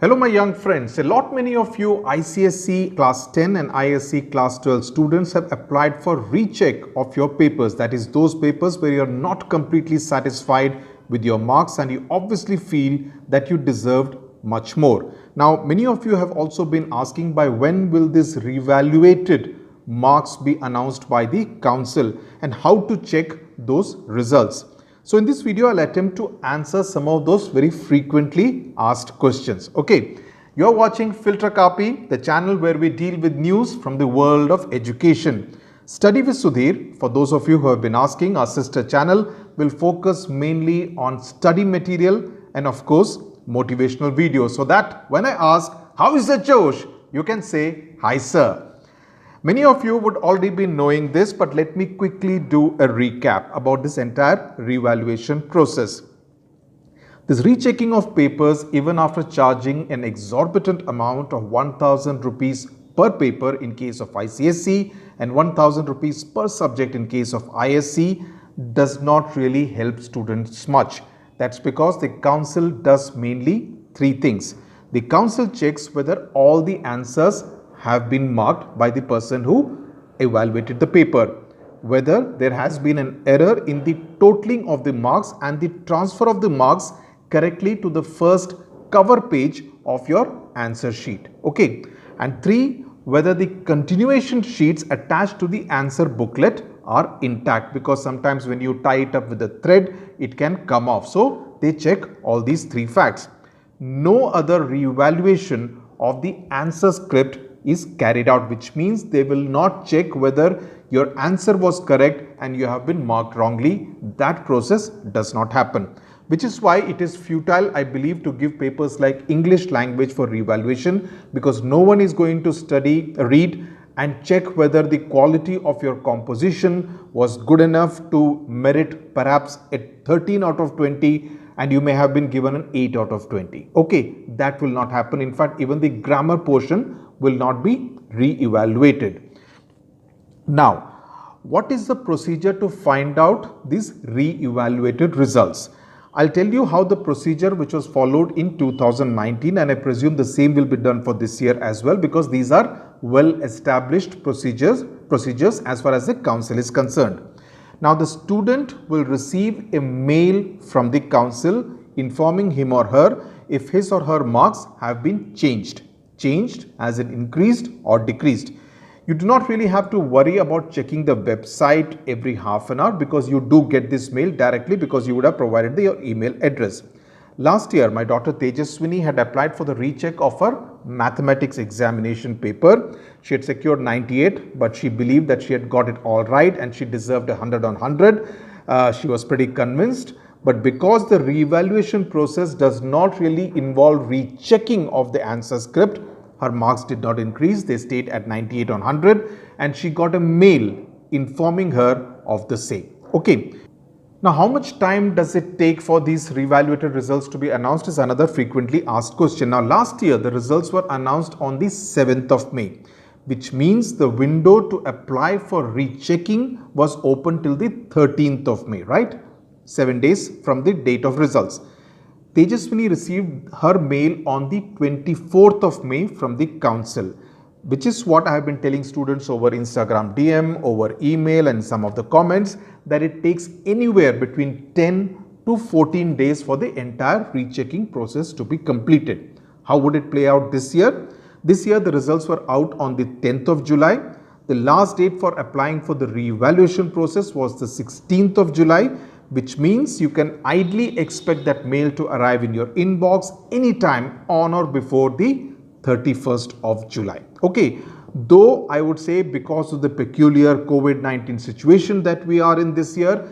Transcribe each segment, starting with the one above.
Hello my young friends, many of you ICSE class 10 and ISC class 12 students have applied for recheck of your papers. That is those papers where you are not completely satisfied with your marks and you obviously feel that you deserved much more. Now many of you have also been asking by when will this reevaluated marks be announced by the council and how to check those results. So in this video, I'll attempt to answer some of those very frequently asked questions. Okay, you're watching Filter Kaapi, the channel where we deal with news from the world of education. Study with Sudhir, for those of you who have been asking, our sister channel will focus mainly on study material and of course, motivational videos. So that when I ask, how is the Josh? You can say, hi sir. Many of you would already be knowing this, but let me quickly do a recap about this entire revaluation process. This rechecking of papers, even after charging an exorbitant amount of 1000 rupees per paper in case of ICSE and 1000 rupees per subject in case of ISC, does not really help students much. That's because the council does mainly three things. The council checks whether all the answers have been marked by the person who evaluated the paper, whether there has been an error in the totaling of the marks and the transfer of the marks correctly to the first cover page of your answer sheet. Okay. And three, whether the continuation sheets attached to the answer booklet are intact, because sometimes when you tie it up with a thread, it can come off. So they check all these three facts. No other reevaluation of the answer script is carried out, which means they will not check whether your answer was correct and you have been marked wrongly. That process does not happen, which is why it is futile, I believe, to give papers like English language for revaluation, because no one is going to read and check whether the quality of your composition was good enough to merit perhaps a 13 out of 20 and you may have been given an 8 out of 20. Okay, that will not happen. In fact, even the grammar portion will not be re-evaluated. Now, what is the procedure to find out these re-evaluated results? I'll tell you how the procedure which was followed in 2019, and I presume the same will be done for this year as well, because these are well established procedures as far as the council is concerned. Now, the student will receive a mail from the council informing him or her if his or her marks have been changed as in increased or decreased. You do not really have to worry about checking the website every half an hour, because you do get this mail directly because you would have provided your email address. Last year, my daughter Tejaswini had applied for the recheck of her mathematics examination paper. She had secured 98, but she believed that she had got it all right and she deserved 100 on 100. She was pretty convinced. But because the reevaluation process does not really involve rechecking of the answer script, her marks did not increase. They stayed at 98 on 100 and she got a mail informing her of the same. Okay. Now, how much time does it take for these reevaluated results to be announced is another frequently asked question. Now, last year, the results were announced on the 7th of May, which means the window to apply for rechecking was open till the 13th of May, right? 7 days from the date of results. Tejaswini received her mail on the 24th of May from the council, which is what I have been telling students over Instagram DM, over email and some of the comments, that it takes anywhere between 10 to 14 days for the entire rechecking process to be completed. How would it play out this year? This year the results were out on the 10th of July. The last date for applying for the reevaluation process was the 16th of July, which means you can ideally expect that mail to arrive in your inbox anytime on or before the 31st of July. Okay, though I would say because of the peculiar COVID-19 situation that we are in this year,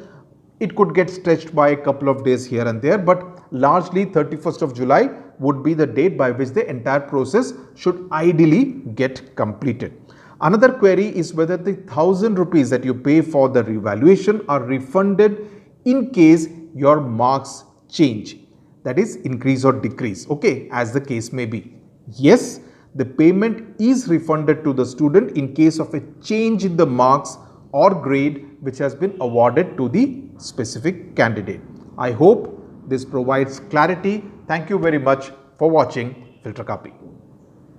it could get stretched by a couple of days here and there, but largely 31st of July would be the date by which the entire process should ideally get completed. Another query is whether the 1000 rupees that you pay for the revaluation are refunded in case your marks change, that is increase or decrease, okay, as the case may be. Yes, the payment is refunded to the student in case of a change in the marks or grade which has been awarded to the specific candidate. I hope this provides clarity. Thank you very much for watching Filter Kaapi.